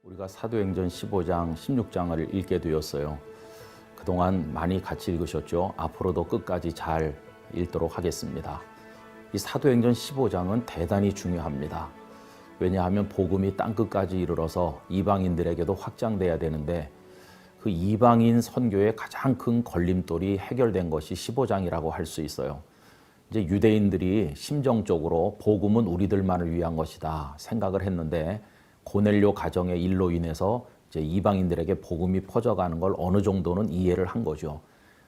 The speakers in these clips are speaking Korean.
우리가 사도행전 15장, 16장을 읽게 되었어요. 그동안 많이 같이 읽으셨죠? 앞으로도 끝까지 잘 읽도록 하겠습니다. 이 사도행전 15장은 대단히 중요합니다. 왜냐하면 복음이 땅끝까지 이르러서 이방인들에게도 확장돼야 되는데 그 이방인 선교의 가장 큰 걸림돌이 해결된 것이 15장이라고 할 수 있어요. 이제 유대인들이 심정적으로 복음은 우리들만을 위한 것이다 생각을 했는데 고넬료 가정의 일로 인해서 이제 이방인들에게 복음이 퍼져가는 걸 어느 정도는 이해를 한 거죠.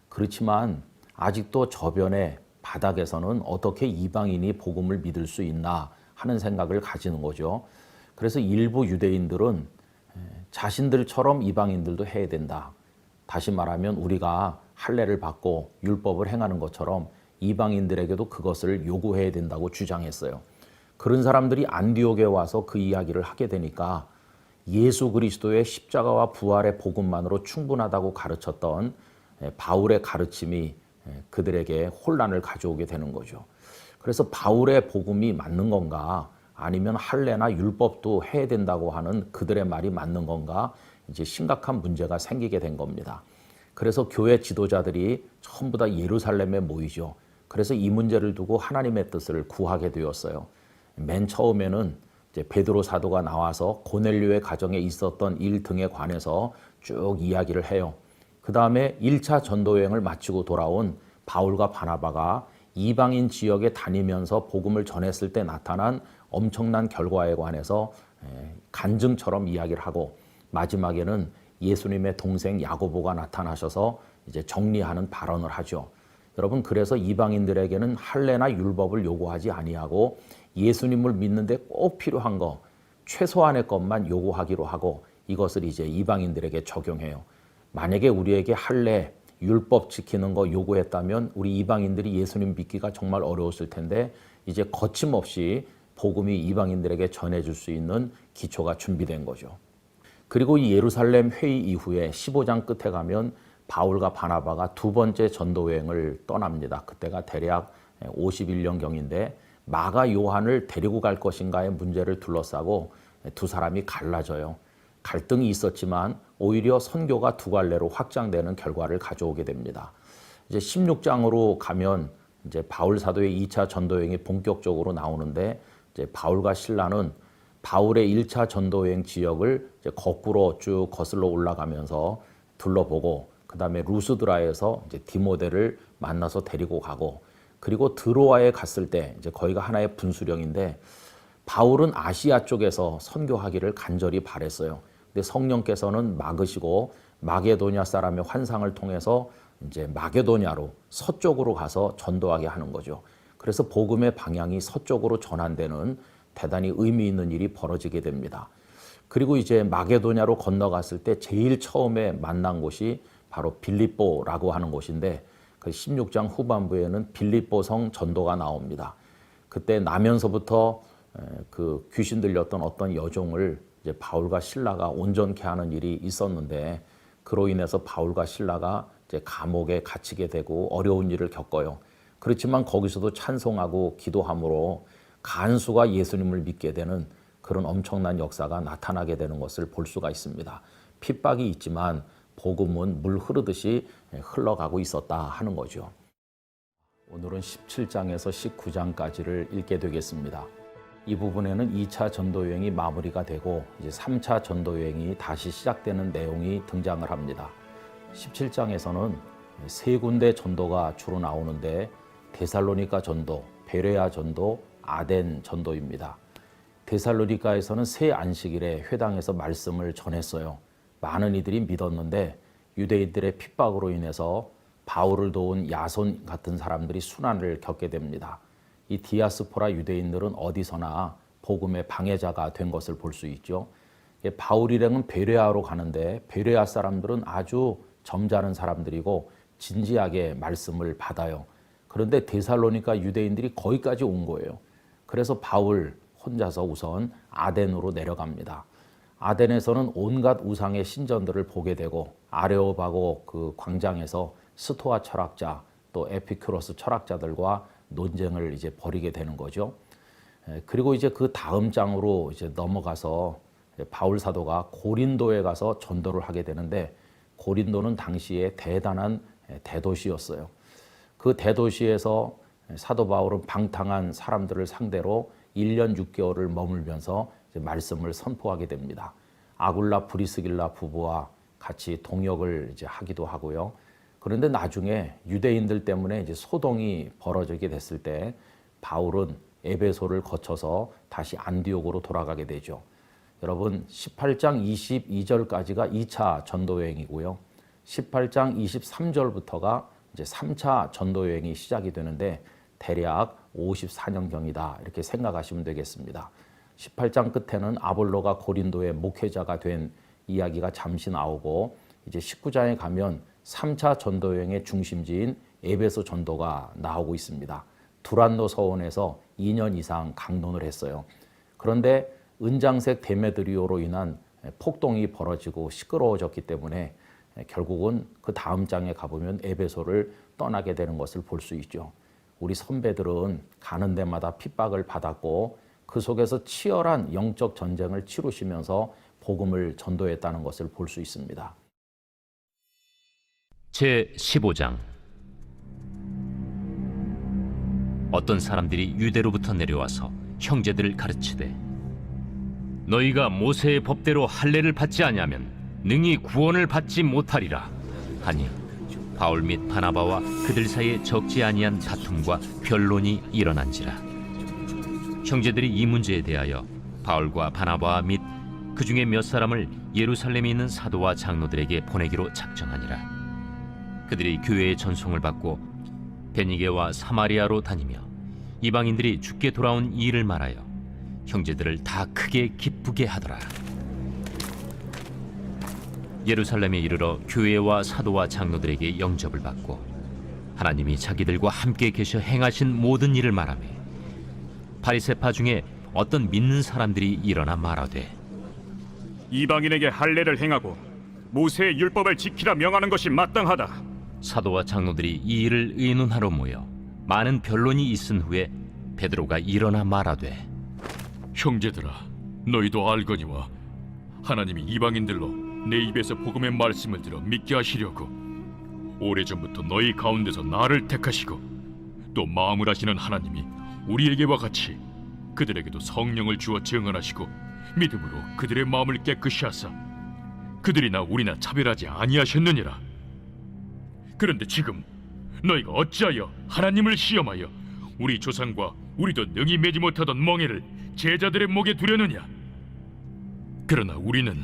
그렇지만 아직도 저변의 바닥에서는 어떻게 이방인이 복음을 믿을 수 있나 하는 생각을 가지는 거죠. 그래서 일부 유대인들은 자신들처럼 이방인들도 해야 된다. 다시 말하면 우리가 할례를 받고 율법을 행하는 것처럼 이방인들에게도 그것을 요구해야 된다고 주장했어요. 그런 사람들이 안디옥에 와서 그 이야기를 하게 되니까 예수 그리스도의 십자가와 부활의 복음만으로 충분하다고 가르쳤던 바울의 가르침이 그들에게 혼란을 가져오게 되는 거죠. 그래서 바울의 복음이 맞는 건가 아니면 할례나 율법도 해야 된다고 하는 그들의 말이 맞는 건가 이제 심각한 문제가 생기게 된 겁니다. 그래서 교회 지도자들이 전부 다 예루살렘에 모이죠. 그래서 이 문제를 두고 하나님의 뜻을 구하게 되었어요. 맨 처음에는 이제 베드로 사도가 나와서 고넬료의 가정에 있었던 일 등에 관해서 쭉 이야기를 해요. 그 다음에 1차 전도여행을 마치고 돌아온 바울과 바나바가 이방인 지역에 다니면서 복음을 전했을 때 나타난 엄청난 결과에 관해서 간증처럼 이야기를 하고 마지막에는 예수님의 동생 야고보가 나타나셔서 이제 정리하는 발언을 하죠. 여러분, 그래서 이방인들에게는 할례나 율법을 요구하지 아니하고 예수님을 믿는데 꼭 필요한 거 최소한의 것만 요구하기로 하고 이것을 이제 이방인들에게 적용해요. 만약에 우리에게 할례, 율법 지키는 거 요구했다면 우리 이방인들이 예수님 믿기가 정말 어려웠을 텐데 이제 거침없이 복음이 이방인들에게 전해줄 수 있는 기초가 준비된 거죠. 그리고 이 예루살렘 회의 이후에 15장 끝에 가면 바울과 바나바가 두 번째 전도여행을 떠납니다. 그때가 대략 51년경인데 마가 요한을 데리고 갈 것인가의 문제를 둘러싸고 두 사람이 갈라져요. 갈등이 있었지만 오히려 선교가 두 갈래로 확장되는 결과를 가져오게 됩니다. 이제 16장으로 가면 이제 바울 사도의 2차 전도여행이 본격적으로 나오는데 이제 바울과 실라는 바울의 1차 전도여행 지역을 이제 거꾸로 쭉 거슬러 올라가면서 둘러보고 그다음에 루스드라에서 이제 디모데를 만나서 데리고 가고 그리고 드로아에 갔을 때 이제 거기가 하나의 분수령인데 바울은 아시아 쪽에서 선교하기를 간절히 바랬어요. 근데 성령께서는 막으시고 마게도냐 사람의 환상을 통해서 이제 마게도냐로 서쪽으로 가서 전도하게 하는 거죠. 그래서 복음의 방향이 서쪽으로 전환되는 대단히 의미 있는 일이 벌어지게 됩니다. 그리고 이제 마게도냐로 건너갔을 때 제일 처음에 만난 곳이 바로 빌립보라고 하는 곳인데 그 16장 후반부에는 빌립보성 전도가 나옵니다. 그때 나면서부터 그 귀신 들렸던 어떤 여종을 이제 바울과 실라가 온전케 하는 일이 있었는데 그로 인해서 바울과 실라가 이제 감옥에 갇히게 되고 어려운 일을 겪어요. 그렇지만 거기서도 찬송하고 기도함으로 간수가 예수님을 믿게 되는 그런 엄청난 역사가 나타나게 되는 것을 볼 수가 있습니다. 핍박이 있지만 복음은 물 흐르듯이 흘러가고 있었다 하는 거죠. 오늘은 17장에서 19장까지를 읽게 되겠습니다. 이 부분에는 2차 전도여행이 마무리가 되고 이제 3차 전도여행이 다시 시작되는 내용이 등장을 합니다. 17장에서는 세 군데 전도가 주로 나오는데 데살로니가 전도, 베레아 전도, 아덴 전도입니다. 데살로니가에서는 새 안식일에 회당에서 말씀을 전했어요. 많은 이들이 믿었는데 유대인들의 핍박으로 인해서 바울을 도운 야손 같은 사람들이 순환을 겪게 됩니다. 이 디아스포라 유대인들은 어디서나 복음의 방해자가 된 것을 볼 수 있죠. 바울 일행은 베레아로 가는데 베레아 사람들은 아주 점잖은 사람들이고 진지하게 말씀을 받아요. 그런데 데살로니가 유대인들이 거기까지 온 거예요. 그래서 바울 혼자서 우선 아덴으로 내려갑니다. 아덴에서는 온갖 우상의 신전들을 보게 되고 아레오바고 그 광장에서 스토아 철학자 또 에피큐로스 철학자들과 논쟁을 이제 벌이게 되는 거죠. 그리고 이제 그 다음 장으로 이제 넘어가서 바울 사도가 고린도에 가서 전도를 하게 되는데, 고린도는 당시에 대단한 대도시였어요. 그 대도시에서 사도 바울은 방탕한 사람들을 상대로 1년 6개월을 머물면서 말씀을 선포하게 됩니다. 아굴라 브리스길라 부부와 같이 동역을 하기도 하고요. 그런데 나중에 유대인들 때문에 소동이 벌어지게 됐을 때 바울은 에베소를 거쳐서 다시 안디옥으로 돌아가게 되죠. 여러분, 18장 22절까지가 2차 전도 여행이고요. 18장 23절부터가 이제 3차 전도 여행이 시작이 되는데 대략 54년경이다 이렇게 생각하시면 되겠습니다. 18장 끝에는 아볼로가 고린도의 목회자가 된 이야기가 잠시 나오고, 이제 19장에 가면 3차 전도 여행의 중심지인 에베소 전도가 나오고 있습니다. 두란노 서원에서 2년 이상 강론을 했어요. 그런데 은장색 데메드리오로 인한 폭동이 벌어지고 시끄러워졌기 때문에 결국은 그 다음 장에 가보면 에베소를 떠나게 되는 것을 볼 수 있죠. 우리 선배들은 가는 데마다 핍박을 받았고 그 속에서 치열한 영적 전쟁을 치루시면서 복음을 전도했다는 것을 볼 수 있습니다. 제15장. 어떤 사람들이 유대로부터 내려와서 형제들을 가르치되, 너희가 모세의 법대로 할례를 받지 아니하면 능히 구원을 받지 못하리라 하니, 바울 및 바나바와 그들 사이에 적지 아니한 다툼과 변론이 일어난지라. 형제들이 이 문제에 대하여 바울과 바나바와 및 그 중에 몇 사람을 예루살렘에 있는 사도와 장로들에게 보내기로 작정하니라. 그들이 교회의 전송을 받고 베니게와 사마리아로 다니며 이방인들이 죽게 돌아온 이 일을 말하여 형제들을 다 크게 기쁘게 하더라. 예루살렘에 이르러 교회와 사도와 장로들에게 영접을 받고 하나님이 자기들과 함께 계셔 행하신 모든 일을 말하며, 바리새파 중에 어떤 믿는 사람들이 일어나 말하되, 이방인에게 할례를 행하고 모세의 율법을 지키라 명하는 것이 마땅하다. 사도와 장로들이 이 일을 의논하러 모여 많은 변론이 있은 후에 베드로가 일어나 말하되, 형제들아, 너희도 알거니와 하나님이 이방인들로 내 입에서 복음의 말씀을 들어 믿게 하시려고 오래전부터 너희 가운데서 나를 택하시고, 또 마음을 하시는 하나님이 우리에게와 같이 그들에게도 성령을 주어 증언하시고 믿음으로 그들의 마음을 깨끗이 하사 그들이나 우리나 차별하지 아니하셨느니라. 그런데 지금 너희가 어찌하여 하나님을 시험하여 우리 조상과 우리도 능히 매지 못하던 멍에를 제자들의 목에 두려느냐? 그러나 우리는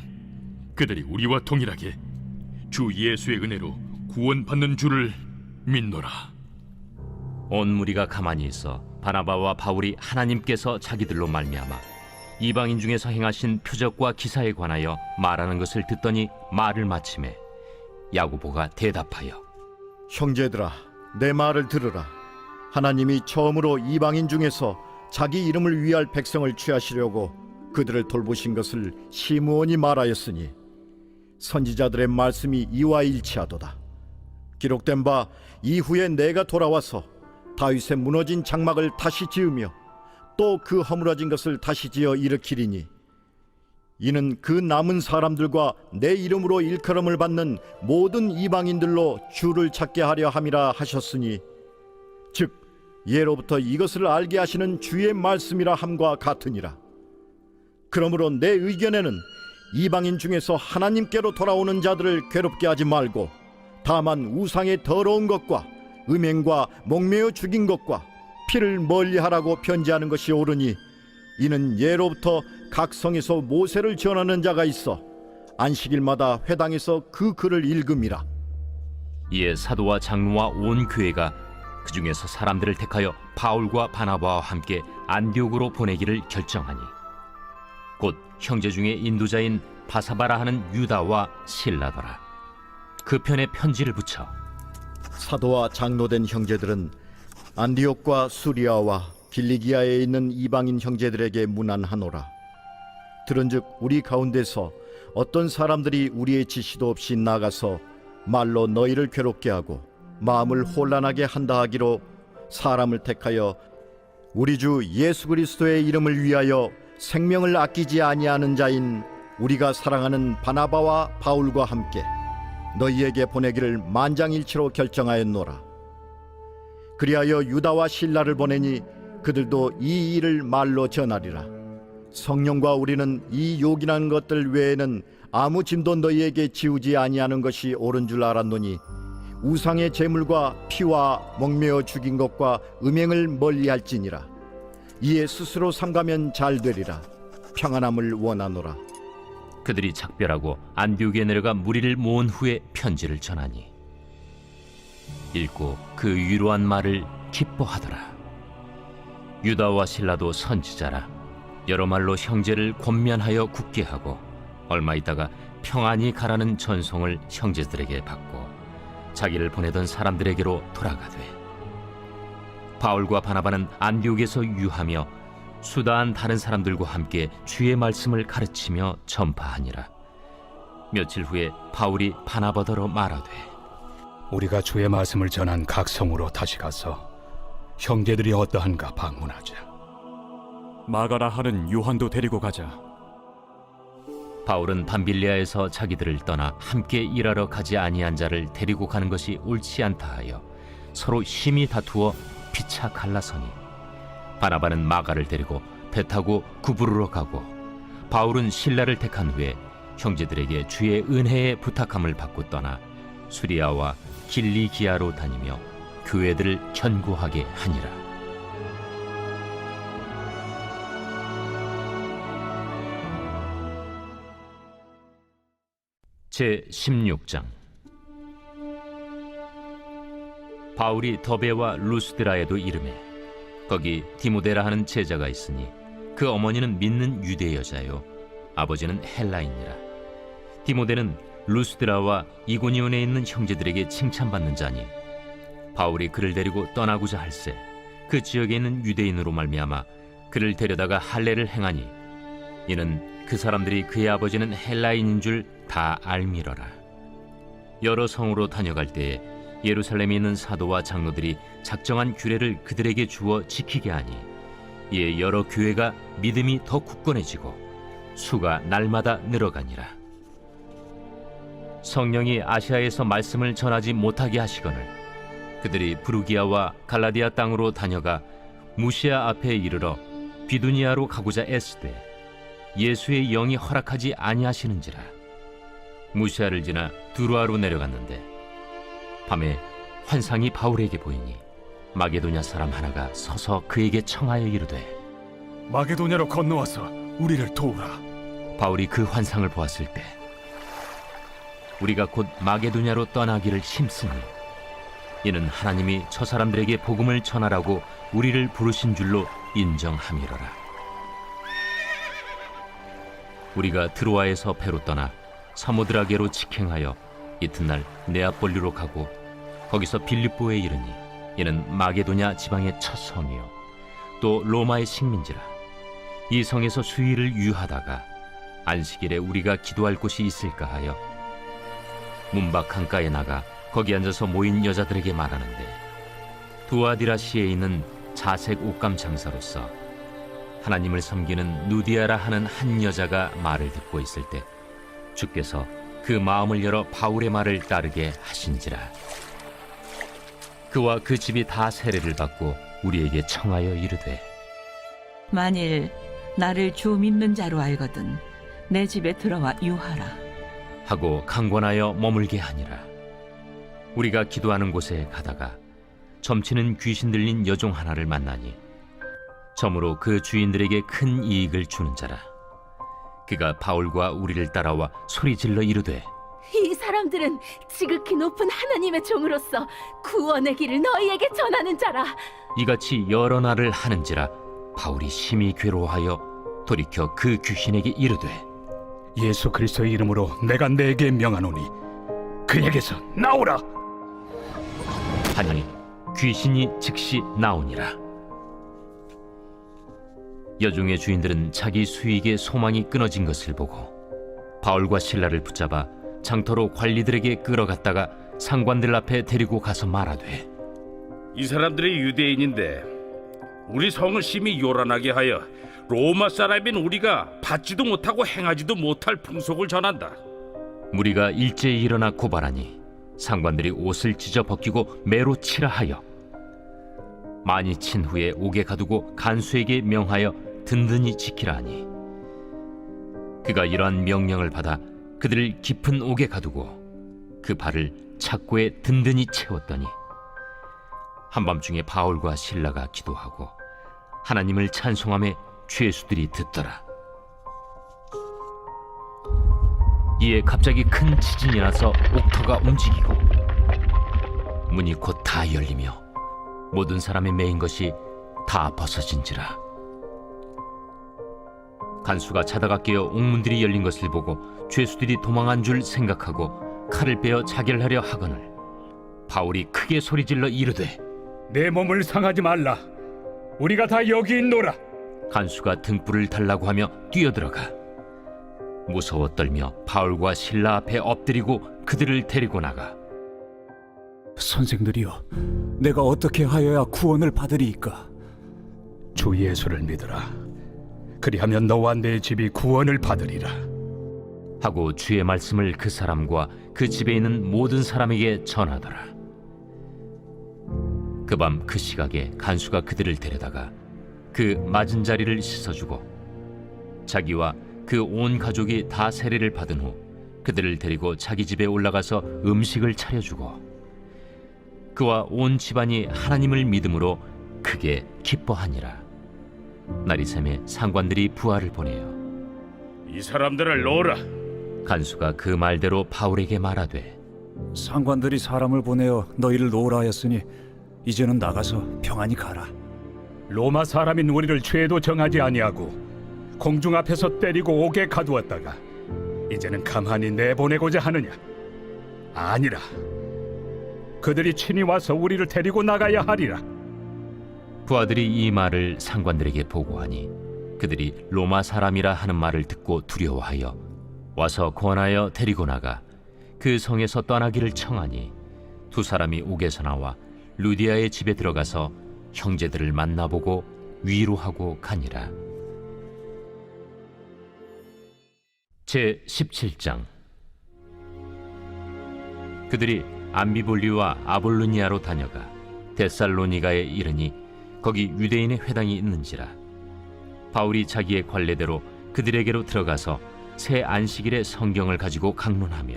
그들이 우리와 동일하게 주 예수의 은혜로 구원받는 줄을 믿노라. 온 무리가 가만히 있어 바나바와 바울이 하나님께서 자기들로 말미암아 이방인 중에서 행하신 표적과 기사에 관하여 말하는 것을 듣더니 말을 마치매 야고보가 대답하여, 형제들아, 내 말을 들으라. 하나님이 처음으로 이방인 중에서 자기 이름을 위할 백성을 취하시려고 그들을 돌보신 것을 시므온이 말하였으니 선지자들의 말씀이 이와 일치하도다. 기록된 바 이후에 내가 돌아와서 다윗의 무너진 장막을 다시 지으며 또 그 허물어진 것을 다시 지어 일으키리니, 이는 그 남은 사람들과 내 이름으로 일컬음을 받는 모든 이방인들로 주를 찾게 하려 함이라 하셨으니, 즉 예로부터 이것을 알게 하시는 주의 말씀이라 함과 같으니라. 그러므로 내 의견에는 이방인 중에서 하나님께로 돌아오는 자들을 괴롭게 하지 말고, 다만 우상의 더러운 것과 음행과 목매어 죽인 것과 피를 멀리하라고 편지하는 것이 옳으니, 이는 예로부터 각 성에서 모세를 전하는 자가 있어 안식일마다 회당에서 그 글을 읽음이라. 이에 사도와 장로와 온 교회가 그 중에서 사람들을 택하여 바울과 바나바와 함께 안디옥으로 보내기를 결정하니, 곧 형제 중에 인도자인 바사바라 하는 유다와 실라더라. 그 편에 편지를 붙여 사도와 장로된 형제들은 안디옥과 수리아와 길리기아에 있는 이방인 형제들에게 문안하노라. 들은즉 우리 가운데서 어떤 사람들이 우리의 지시도 없이 나가서 말로 너희를 괴롭게 하고 마음을 혼란하게 한다 하기로 사람을 택하여 우리 주 예수 그리스도의 이름을 위하여 생명을 아끼지 아니하는 자인 우리가 사랑하는 바나바와 바울과 함께 너희에게 보내기를 만장일치로 결정하였노라. 그리하여 유다와 실라를 보내니 그들도 이 일을 말로 전하리라. 성령과 우리는 이 요긴한 것들 외에는 아무 짐도 너희에게 지우지 아니하는 것이 옳은 줄 알았노니 우상의 제물과 피와 목매어 죽인 것과 음행을 멀리할지니라. 이에 스스로 삼가면 잘 되리라. 평안함을 원하노라. 그들이 작별하고 안디옥에 내려가 무리를 모은 후에 편지를 전하니 읽고 그 위로한 말을 기뻐하더라. 유다와 실라도 선지자라 여러 말로 형제를 권면하여 굳게 하고 얼마 있다가 평안히 가라는 전송을 형제들에게 받고 자기를 보내던 사람들에게로 돌아가되 바울과 바나바는 안디옥에서 유하며 수다한 다른 사람들과 함께 주의 말씀을 가르치며 전파하니라. 며칠 후에 바울이 바나바더러 말하되 우리가 주의 말씀을 전한 각 성으로 다시 가서 형제들이 어떠한가 방문하자. 마가라 하는 요한도 데리고 가자. 바울은 밤빌리아에서 자기들을 떠나 함께 일하러 가지 아니한 자를 데리고 가는 것이 옳지 않다 하여 서로 심히 다투어 피차 갈라서니 바나바는 마가를 데리고 배 타고 구부르러 가고 바울은 실라를 택한 후에 형제들에게 주의 은혜에 부탁함을 받고 떠나 수리아와 길리기아로 다니며 교회들을 견고하게 하니라. 제 16장. 바울이 더베와 루스드라에도 이르매 거기 디모데라 하는 제자가 있으니 그 어머니는 믿는 유대 여자요 아버지는 헬라인이라. 디모데는 루스드라와 이고니온에 있는 형제들에게 칭찬받는 자니 바울이 그를 데리고 떠나고자 할세 그 지역에 있는 유대인으로 말미암아 그를 데려다가 할례를 행하니 이는 그 사람들이 그의 아버지는 헬라인인 줄 다 알미러라. 여러 성으로 다녀갈 때에 예루살렘에 있는 사도와 장로들이 작정한 규례를 그들에게 주어 지키게 하니 이에 여러 교회가 믿음이 더 굳건해지고 수가 날마다 늘어가니라. 성령이 아시아에서 말씀을 전하지 못하게 하시거늘 그들이 부르기아와 갈라디아 땅으로 다녀가 무시아 앞에 이르러 비두니아로 가고자 애쓰되 예수의 영이 허락하지 아니하시는지라. 무시아를 지나 두루아로 내려갔는데 밤에 환상이 바울에게 보이니 마게도냐 사람 하나가 서서 그에게 청하여 이르되 마게도냐로 건너와서 우리를 도우라. 바울이 그 환상을 보았을 때 우리가 곧 마게도냐로 떠나기를 힘쓰니 이는 하나님이 저 사람들에게 복음을 전하라고 우리를 부르신 줄로 인정함이로라. 우리가 드로아에서 배로 떠나 사모드라게로 직행하여 이튿날 네아폴리로 가고 거기서 빌립보에 이르니 이는 마게도냐 지방의 첫 성이요 또 로마의 식민지라. 이 성에서 수일을 유하다가 안식일에 우리가 기도할 곳이 있을까 하여 문밖 강가에 나가 거기 앉아서 모인 여자들에게 말하는데 두아디라시에 있는 자색 옷감 장사로서 하나님을 섬기는 누디아라 하는 한 여자가 말을 듣고 있을 때 주께서 그 마음을 열어 바울의 말을 따르게 하신지라. 그와 그 집이 다 세례를 받고 우리에게 청하여 이르되 만일 나를 주 믿는 자로 알거든 내 집에 들어와 유하라 하고 강권하여 머물게 하니라. 우리가 기도하는 곳에 가다가 점치는 귀신 들린 여종 하나를 만나니 점으로 그 주인들에게 큰 이익을 주는 자라. 그가 바울과 우리를 따라와 소리질러 이르되 이 사람들은 지극히 높은 하나님의 종으로서 구원의 길을 너희에게 전하는 자라. 이같이 여러 날을 하는지라 바울이 심히 괴로워하여 돌이켜 그 귀신에게 이르되 예수 그리스도의 이름으로 내가 내게 명하노니 그에게서 나오라. 하니 귀신이 즉시 나오니라. 여종의 주인들은 자기 수익의 소망이 끊어진 것을 보고 바울과 실라를 붙잡아 장터로 관리들에게 끌어갔다가 상관들 앞에 데리고 가서 말하되 이 사람들이 유대인인데 우리 성을 심히 요란하게 하여 로마 사람인 우리가 받지도 못하고 행하지도 못할 풍속을 전한다. 무리가 일제히 일어나 고발하니 상관들이 옷을 찢어 벗기고 매로 치라 하여 많이 친 후에 옥에 가두고 간수에게 명하여 든든히 지키라 하니 그가 이러한 명령을 받아 그들을 깊은 옥에 가두고 그 발을 착고에 든든히 채웠더니 한밤중에 바울과 실라가 기도하고 하나님을 찬송하며 죄수들이 듣더라. 이에 갑자기 큰 지진이 나서 옥터가 움직이고 문이 곧 다 열리며 모든 사람의 매인 것이 다 벗어진지라. 간수가 자다가 깨어 옥문들이 열린 것을 보고 죄수들이 도망한 줄 생각하고 칼을 빼어 자결하려 하거늘 바울이 크게 소리질러 이르되 내 몸을 상하지 말라. 우리가 다 여기 있노라. 간수가 등불을 달라고 하며 뛰어들어가 무서워 떨며 바울과 실라 앞에 엎드리고 그들을 데리고 나가 선생들이여, 내가 어떻게 하여야 구원을 받으리이까? 주 예수를 믿으라. 그리하면 너와 내 집이 구원을 받으리라. 하고 주의 말씀을 그 사람과 그 집에 있는 모든 사람에게 전하더라. 그 밤 그 시각에 간수가 그들을 데려다가 그 맞은 자리를 씻어주고 자기와 그 온 가족이 다 세례를 받은 후 그들을 데리고 자기 집에 올라가서 음식을 차려주고 그와 온 집안이 하나님을 믿음으로 크게 기뻐하니라. 날이 새매 상관들이 부하를 보내어 이 사람들을 놓으라. 간수가 그 말대로 바울에게 말하되 상관들이 사람을 보내어 너희를 놓으라 하였으니 이제는 나가서 평안히 가라. 로마 사람인 우리를 죄도 정하지 아니하고 공중 앞에서 때리고 옥에 가두었다가 이제는 가만히 내보내고자 하느냐? 아니라. 그들이 친히 와서 우리를 데리고 나가야 하리라. 부하들이 이 말을 상관들에게 보고하니 그들이 로마 사람이라 하는 말을 듣고 두려워하여 와서 권하여 데리고 나가 그 성에서 떠나기를 청하니 두 사람이 옥에서 나와 루디아의 집에 들어가서 형제들을 만나보고 위로하고 가니라. 제 17장. 그들이 암비볼리와 아볼로니아로 다녀가 데살로니가에 이르니 거기 유대인의 회당이 있는지라. 바울이 자기의 관례대로 그들에게로 들어가서 새 안식일에 성경을 가지고 강론하며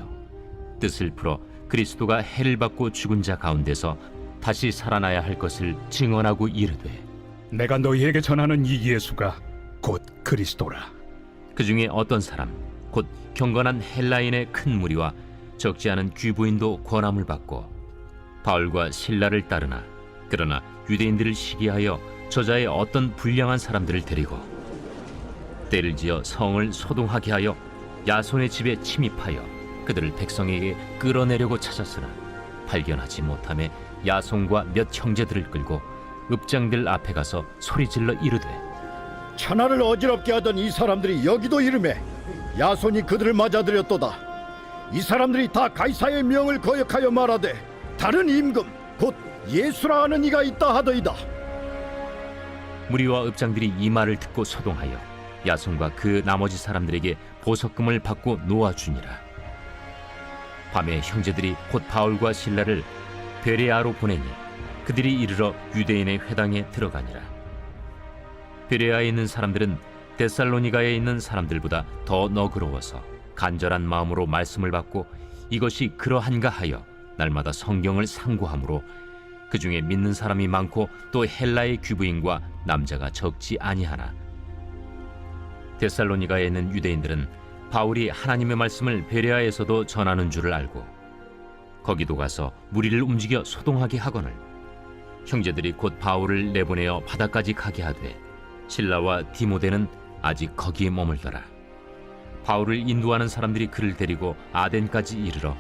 뜻을 풀어 그리스도가 해를 받고 죽은 자 가운데서 다시 살아나야 할 것을 증언하고 이르되 내가 너희에게 전하는 이 예수가 곧 그리스도라. 그 중에 어떤 사람 곧 경건한 헬라인의 큰 무리와 적지 않은 귀부인도 권함을 받고 바울과 실라를 따르나 그러나 유대인들을 시기하여 저자의 어떤 불량한 사람들을 데리고 때를 지어 성을 소동하게 하여 야손의 집에 침입하여 그들을 백성에게 끌어내려고 찾았으나 발견하지 못하며 야손과 몇 형제들을 끌고 읍장들 앞에 가서 소리질러 이르되 천하를 어지럽게 하던 이 사람들이 여기도 이르매 야손이 그들을 맞아들였도다. 이 사람들이 다 가이사의 명을 거역하여 말하되 다른 임금 곧 예수라 하는 이가 있다 하더이다. 무리와 읍장들이 이 말을 듣고 소동하여 야손과 그 나머지 사람들에게 보석금을 받고 놓아주니라. 밤에 형제들이 곧 바울과 실라를 베레아로 보내니 그들이 이르러 유대인의 회당에 들어가니라. 베레아에 있는 사람들은 데살로니가에 있는 사람들보다 더 너그러워서 간절한 마음으로 말씀을 받고 이것이 그러한가 하여 날마다 성경을 상고하므로 그 중에 믿는 사람이 많고 또 헬라의 귀부인과 남자가 적지 아니하나 데살로니가에 있는 유대인들은 바울이 하나님의 말씀을 베레아에서도 전하는 줄을 알고 거기도 가서 무리를 움직여 소동하게 하거늘 형제들이 곧 바울을 내보내어 바다까지 가게 하되 실라와 디모데는 아직 거기에 머물더라. 바울을 인도하는 사람들이 그를 데리고 아덴까지 이르러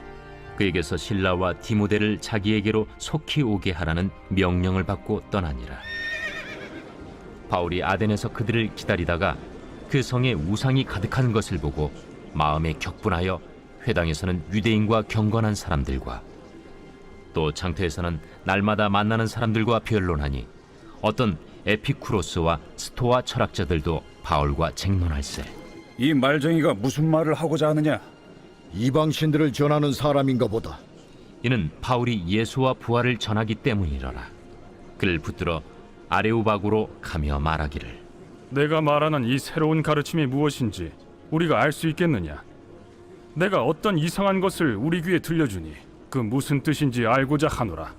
그에게서 실라와 디모데를 자기에게로 속히 오게 하라는 명령을 받고 떠나니라. 바울이 아덴에서 그들을 기다리다가 그 성에 우상이 가득한 것을 보고 마음에 격분하여 회당에서는 유대인과 경건한 사람들과 또 장터에서는 날마다 만나는 사람들과 변론하니 어떤 에피쿠로스와 스토아 철학자들도 바울과 쟁론할세. 이 말쟁이가 무슨 말을 하고자 하느냐? 이방 신들을 전하는 사람인가 보다. 이는 바울이 예수와 부활을 전하기 때문이로라. 그를 붙들어 아레오바구로 가며 말하기를, 내가 말하는 이 새로운 가르침이 무엇인지 우리가 알 수 있겠느냐? 내가 어떤 이상한 것을 우리 귀에 들려주니 그 무슨 뜻인지 알고자 하노라.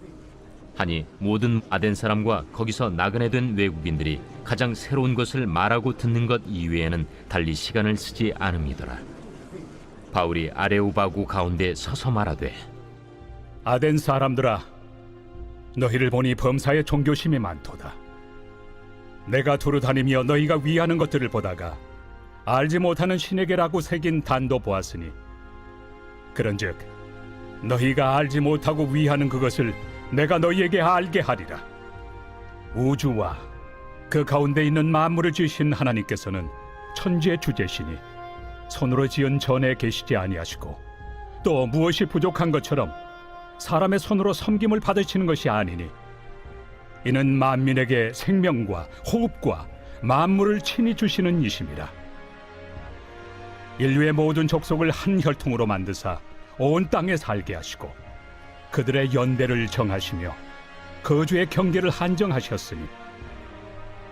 하니 모든 아덴 사람과 거기서 나그네 된 외국인들이 가장 새로운 것을 말하고 듣는 것 이외에는 달리 시간을 쓰지 않음이더라. 바울이 아레오바구 가운데 서서 말하되, 아덴 사람들아, 너희를 보니 범사에 종교심이 많도다. 내가 두루 다니며 너희가 위하는 것들을 보다가 알지 못하는 신에게라고 새긴 단도 보았으니, 그런즉 너희가 알지 못하고 위하는 그것을 내가 너희에게 알게 하리라. 우주와 그 가운데 있는 만물을 지으신 하나님께서는 천지의 주제시니 손으로 지은 전에 계시지 아니하시고, 또 무엇이 부족한 것처럼 사람의 손으로 섬김을 받으시는 것이 아니니, 이는 만민에게 생명과 호흡과 만물을 친히 주시는 이심이라. 인류의 모든 족속을 한 혈통으로 만드사 온 땅에 살게 하시고, 그들의 연대를 정하시며 거주의 경계를 한정하셨으니,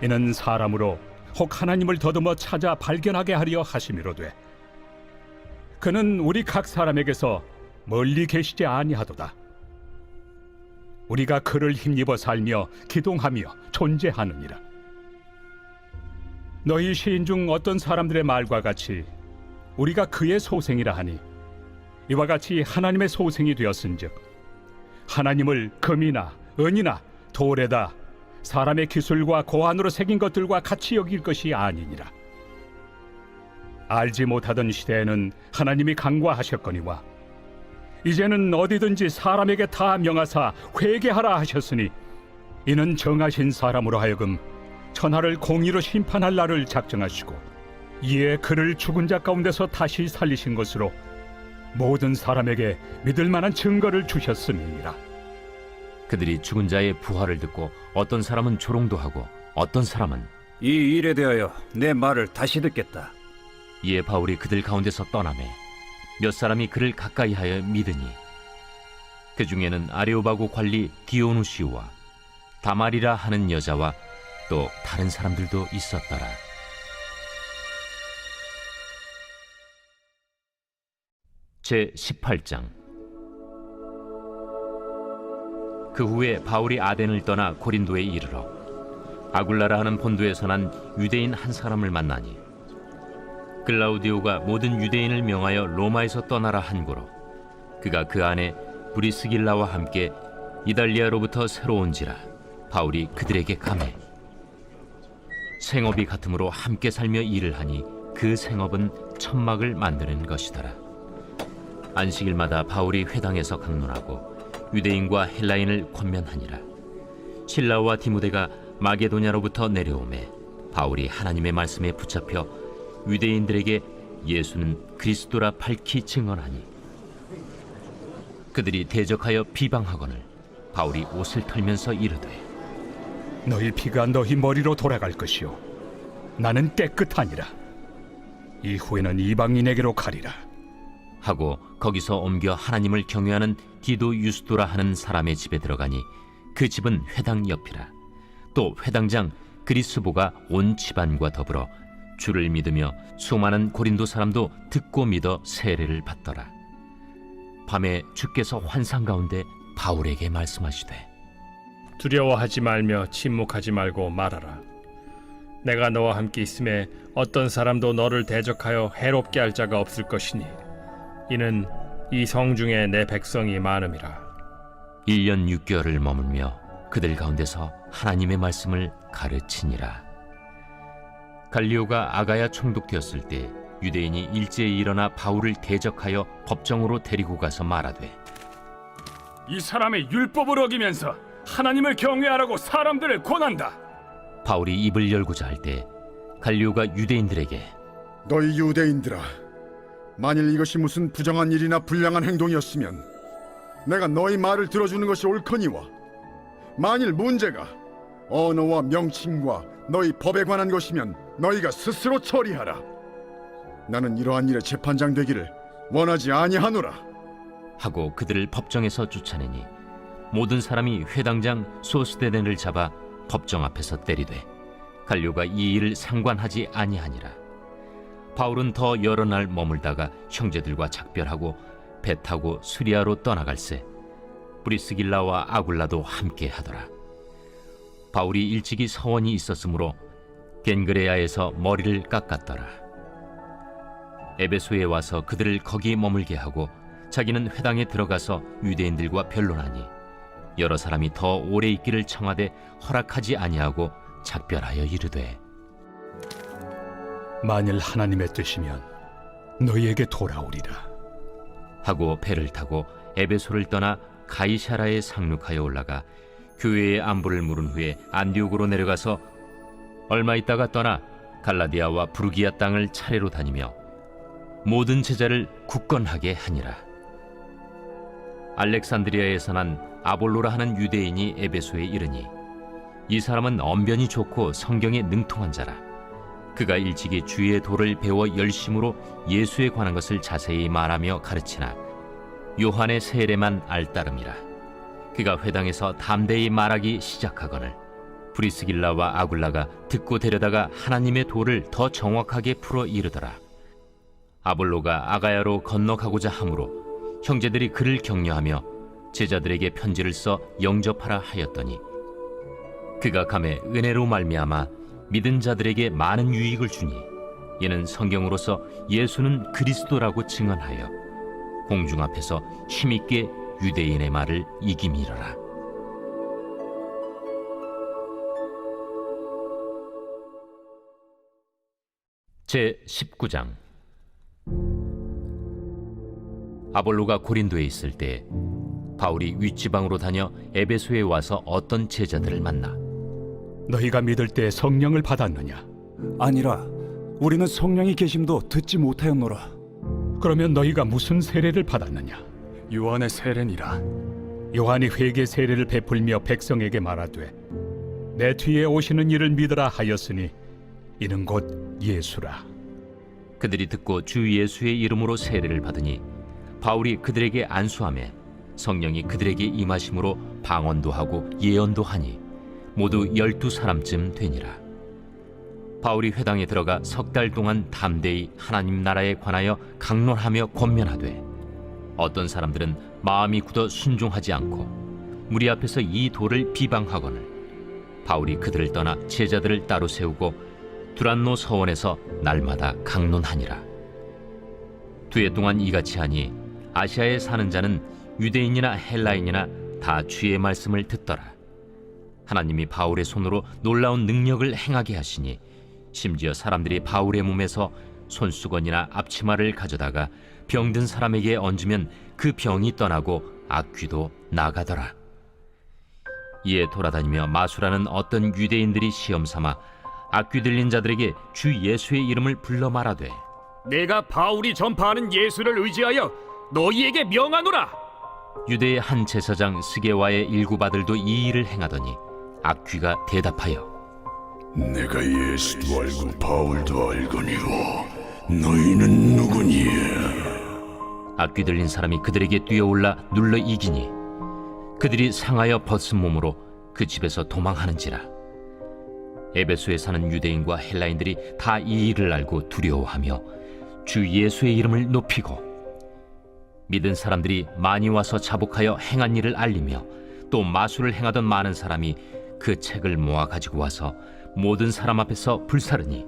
이는 사람으로 혹 하나님을 더듬어 찾아 발견하게 하려 하심이로되, 그는 우리 각 사람에게서 멀리 계시지 아니하도다. 우리가 그를 힘입어 살며 기동하며 존재하느니라. 너희 시인 중 어떤 사람들의 말과 같이 우리가 그의 소생이라 하니, 이와 같이 하나님의 소생이 되었은즉 하나님을 금이나 은이나 돌에다 사람의 기술과 고안으로 새긴 것들과 같이 여길 것이 아니니라. 알지 못하던 시대에는 하나님이 간과하셨거니와, 이제는 어디든지 사람에게 다 명하사 회개하라 하셨으니, 이는 정하신 사람으로 하여금 천하를 공의로 심판할 날을 작정하시고, 이에 그를 죽은 자 가운데서 다시 살리신 것으로 모든 사람에게 믿을 만한 증거를 주셨음이니라. 그들이 죽은 자의 부활을 듣고 어떤 사람은 조롱도 하고 어떤 사람은 이 일에 대하여 내 말을 다시 듣겠다. 이에 바울이 그들 가운데서 떠나매 몇 사람이 그를 가까이하여 믿으니, 그 중에는 아레오바구 관리 디오누시오와 다말이라 하는 여자와 또 다른 사람들도 있었더라. 제 18장. 그 후에 바울이 아덴을 떠나 고린도에 이르러 아굴라라 하는 본도에서 난 유대인 한 사람을 만나니, 글라우디오가 모든 유대인을 명하여 로마에서 떠나라 한고로 그가 그 안에 브리스길라와 함께 이달리아로부터 새로 온지라 바울이 그들에게 감해 생업이 같으므로 함께 살며 일을 하니, 그 생업은 천막을 만드는 것이더라. 안식일마다 바울이 회당에서 강론하고 유대인과 헬라인을 권면하니라. 실라와 디모데가 마게도냐로부터 내려오매 바울이 하나님의 말씀에 붙잡혀 유대인들에게 예수는 그리스도라 밝히 증언하니, 그들이 대적하여 비방하거늘 바울이 옷을 털면서 이르되, 너희 피가 너희 머리로 돌아갈 것이요 나는 깨끗하니라. 이후에는 이방인에게로 가리라 하고 거기서 옮겨 하나님을 경외하는 디도 유스도라 하는 사람의 집에 들어가니, 그 집은 회당 옆이라. 또 회당장 그리스보가 온 집안과 더불어 주를 믿으며 수많은 고린도 사람도 듣고 믿어 세례를 받더라. 밤에 주께서 환상 가운데 바울에게 말씀하시되, 두려워하지 말며 침묵하지 말고 말하라. 내가 너와 함께 있음에 어떤 사람도 너를 대적하여 해롭게 할 자가 없을 것이니, 이는 이 성중에 내 백성이 많음이라. 1년 6개월을 머물며 그들 가운데서 하나님의 말씀을 가르치니라. 갈리오가 아가야 총독되었을 때 유대인이 일제히 일어나 바울을 대적하여 법정으로 데리고 가서 말하되, 이 사람의 율법을 어기면서 하나님을 경외하라고 사람들을 권한다. 바울이 입을 열고자 할 때 갈리오가 유대인들에게, 너희 유대인들아, 만일 이것이 무슨 부정한 일이나 불량한 행동이었으면 내가 너희 말을 들어주는 것이 옳거니와, 만일 문제가 언어와 명칭과 너희 법에 관한 것이면 너희가 스스로 처리하라. 나는 이러한 일에 재판장 되기를 원하지 아니하노라. 하고 그들을 법정에서 쫓아내니 모든 사람이 회당장 소스데넨을 잡아 법정 앞에서 때리되 갈료가 이 일을 상관하지 아니하니라. 바울은 더 여러 날 머물다가 형제들과 작별하고 배 타고 수리아로 떠나갈새 브리스길라와 아굴라도 함께 하더라. 바울이 일찍이 서원이 있었으므로 겐그레아에서 머리를 깎았더라. 에베소에 와서 그들을 거기 머물게 하고 자기는 회당에 들어가서 유대인들과 변론하니 여러 사람이 더 오래 있기를 청하되 허락하지 아니하고 작별하여 이르되 만일 하나님의 뜻이면 너희에게 돌아오리라. 하고 배를 타고 에베소를 떠나 가이사라에 상륙하여 올라가 교회의 안부를 물은 후에 안디옥으로 내려가서 얼마 있다가 떠나 갈라디아와 부르기아 땅을 차례로 다니며 모든 제자를 굳건하게 하니라. 알렉산드리아에서 난 아볼로라 하는 유대인이 에베소에 이르니 이 사람은 언변이 좋고 성경에 능통한 자라. 그가 일찍이 주의 도를 배워 열심으로 예수에 관한 것을 자세히 말하며 가르치나 요한의 세례만 알따름이라. 그가 회당에서 담대히 말하기 시작하거늘 브리스길라와 아굴라가 듣고 데려다가 하나님의 도를 더 정확하게 풀어 이르더라. 아볼로가 아가야로 건너가고자 하므로 형제들이 그를 격려하며 제자들에게 편지를 써 영접하라 하였더니 그가 감에 은혜로 말미암아 믿은 자들에게 많은 유익을 주니 이는 성경으로서 예수는 그리스도라고 증언하여 공중 앞에서 힘있게 유대인의 말을 이김이러라. 제 19장. 아볼로가 고린도에 있을 때 바울이 윗지방으로 다녀 에베소에 와서 어떤 제자들을 만나 너희가 믿을 때 성령을 받았느냐? 아니라 우리는 성령이 계심도 듣지 못하였노라. 그러면 너희가 무슨 세례를 받았느냐? 요한의 세례니라. 요한이 회개 세례를 베풀며 백성에게 말하되 내 뒤에 오시는 이를 믿으라 하였으니 이는 곧 예수라. 그들이 듣고 주 예수의 이름으로 세례를 받으니 바울이 그들에게 안수하매 성령이 그들에게 임하심으로 방언도 하고 예언도 하니 모두 12사람쯤 되니라. 바울이 회당에 들어가 석 달 동안 담대히 하나님 나라에 관하여 강론하며 권면하되 어떤 사람들은 마음이 굳어 순종하지 않고 무리 앞에서 이 도를 비방하거늘 바울이 그들을 떠나 제자들을 따로 세우고 두란노 서원에서 날마다 강론하니라. 2해 동안 이같이 하니 아시아에 사는 자는 유대인이나 헬라인이나 다 주의 말씀을 듣더라. 하나님이 바울의 손으로 놀라운 능력을 행하게 하시니 심지어 사람들이 바울의 몸에서 손수건이나 앞치마를 가져다가 병든 사람에게 얹으면 그 병이 떠나고 악귀도 나가더라. 이에 돌아다니며 마술하는 어떤 유대인들이 시험삼아 악귀 들린 자들에게 주 예수의 이름을 불러 말하되 내가 바울이 전파하는 예수를 의지하여 너희에게 명하노라. 유대의 한 제사장 스게와의 일곱 아들도 이 일을 행하더니 악귀가 대답하여 내가 예수도 알고 바울도 알거니와 너희는 누구니야? 악귀 들린 사람이 그들에게 뛰어올라 눌러 이기니 그들이 상하여 벗은 몸으로 그 집에서 도망하는지라. 에베소에 사는 유대인과 헬라인들이 다 이 일을 알고 두려워하며 주 예수의 이름을 높이고 믿은 사람들이 많이 와서 자복하여 행한 일을 알리며 또 마술을 행하던 많은 사람이 그 책을 모아 가지고 와서 모든 사람 앞에서 불사르니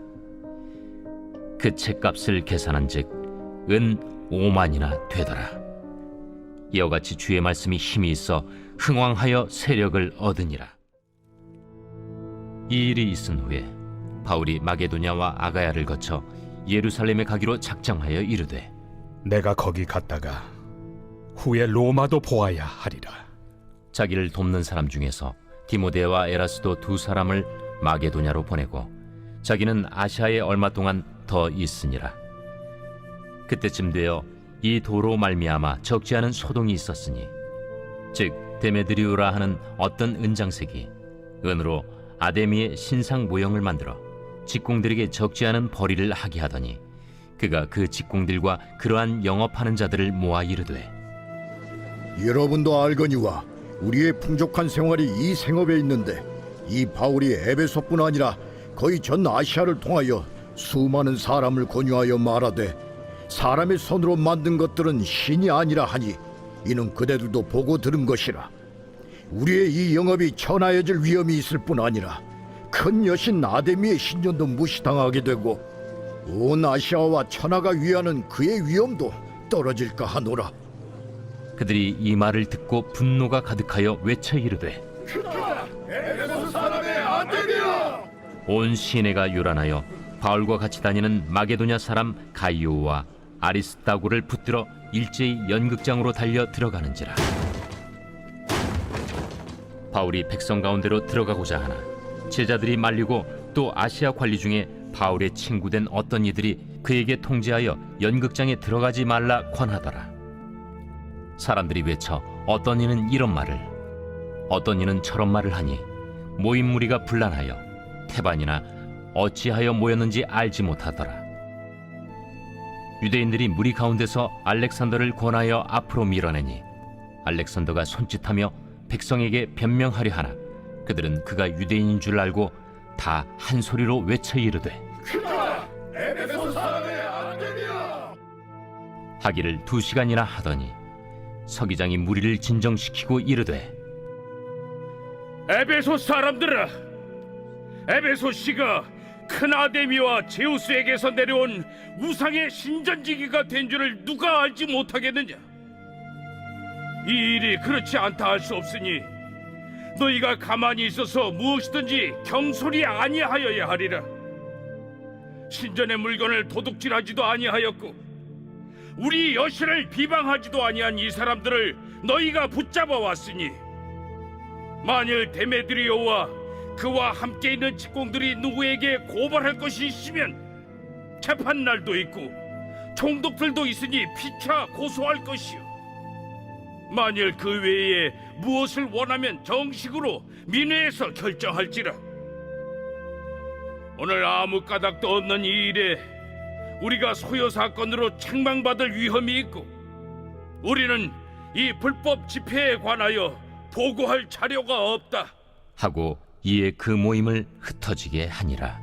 그 책값을 계산한즉 은 5만이나 되더라. 이와 같이 주의 말씀이 힘이 있어 흥왕하여 세력을 얻으니라. 이 일이 있은 후에 바울이 마게도냐와 아가야를 거쳐 예루살렘에 가기로 작정하여 이르되 내가 거기 갔다가 후에 로마도 보아야 하리라. 자기를 돕는 사람 중에서 디모데와 에라스도 2사람을 마게도냐로 보내고 자기는 아시아에 얼마 동안 더 있으니라. 그때쯤 되어 이 도로 말미암아 적지 않은 소동이 있었으니 즉 데메드리우라 하는 어떤 은장색이 은으로 아데미의 신상 모형을 만들어 직공들에게 적지 않은 벌이를 하게 하더니 그가 그 직공들과 그러한 영업하는 자들을 모아 이르되 여러분도 알거니와 우리의 풍족한 생활이 이 생업에 있는데 이 바울이 에베소뿐 아니라 거의 전 아시아를 통하여 수많은 사람을 권유하여 말하되 사람의 손으로 만든 것들은 신이 아니라 하니 이는 그대들도 보고 들은 것이라. 우리의 이 영업이 천하여질 위험이 있을 뿐 아니라 큰 여신 아데미의 신전도 무시당하게 되고 온 아시아와 천하가 위하는 그의 위엄도 떨어질까 하노라. 그들이 이 말을 듣고 분노가 가득하여 외쳐 이르되 온 시내가 요란하여 바울과 같이 다니는 마게도냐 사람 가이오와 아리스다고를 붙들어 일제히 연극장으로 달려 들어가는지라. 바울이 백성 가운데로 들어가고자 하나 제자들이 말리고 또 아시아 관리 중에 바울의 친구된 어떤 이들이 그에게 통제하여 연극장에 들어가지 말라 권하더라. 사람들이 외쳐 어떤 이는 이런 말을 어떤 이는 저런 말을 하니 모인 무리가 분란하여 태반이나 어찌하여 모였는지 알지 못하더라. 유대인들이 무리 가운데서 알렉산더를 권하여 앞으로 밀어내니 알렉산더가 손짓하며 백성에게 변명하려 하나 그들은 그가 유대인인 줄 알고 다 한 소리로 외쳐 이르되 하기를 2시간이나 하더니 서기장이 무리를 진정시키고 이르되 에베소 사람들아, 에베소 씨가 큰 아데미와 제우스에게서 내려온 우상의 신전지기가 된 줄을 누가 알지 못하겠느냐? 이 일이 그렇지 않다 할 수 없으니 너희가 가만히 있어서 무엇이든지 경솔히 아니하여야 하리라. 신전의 물건을 도둑질하지도 아니하였고 우리 여신을 비방하지도 아니한 이 사람들을 너희가 붙잡아 왔으니 만일 데메드리오와 그와 함께 있는 직공들이 누구에게 고발할 것이 있으면 재판날도 있고 총독들도 있으니 피차 고소할 것이요 만일 그 외에 무엇을 원하면 정식으로 민회에서 결정할지라. 오늘 아무 까닭도 없는 이 일에 우리가 소요 사건으로 책망받을 위험이 있고 우리는 이 불법 집회에 관하여 보고할 자료가 없다 하고 이에 그 모임을 흩어지게 하니라.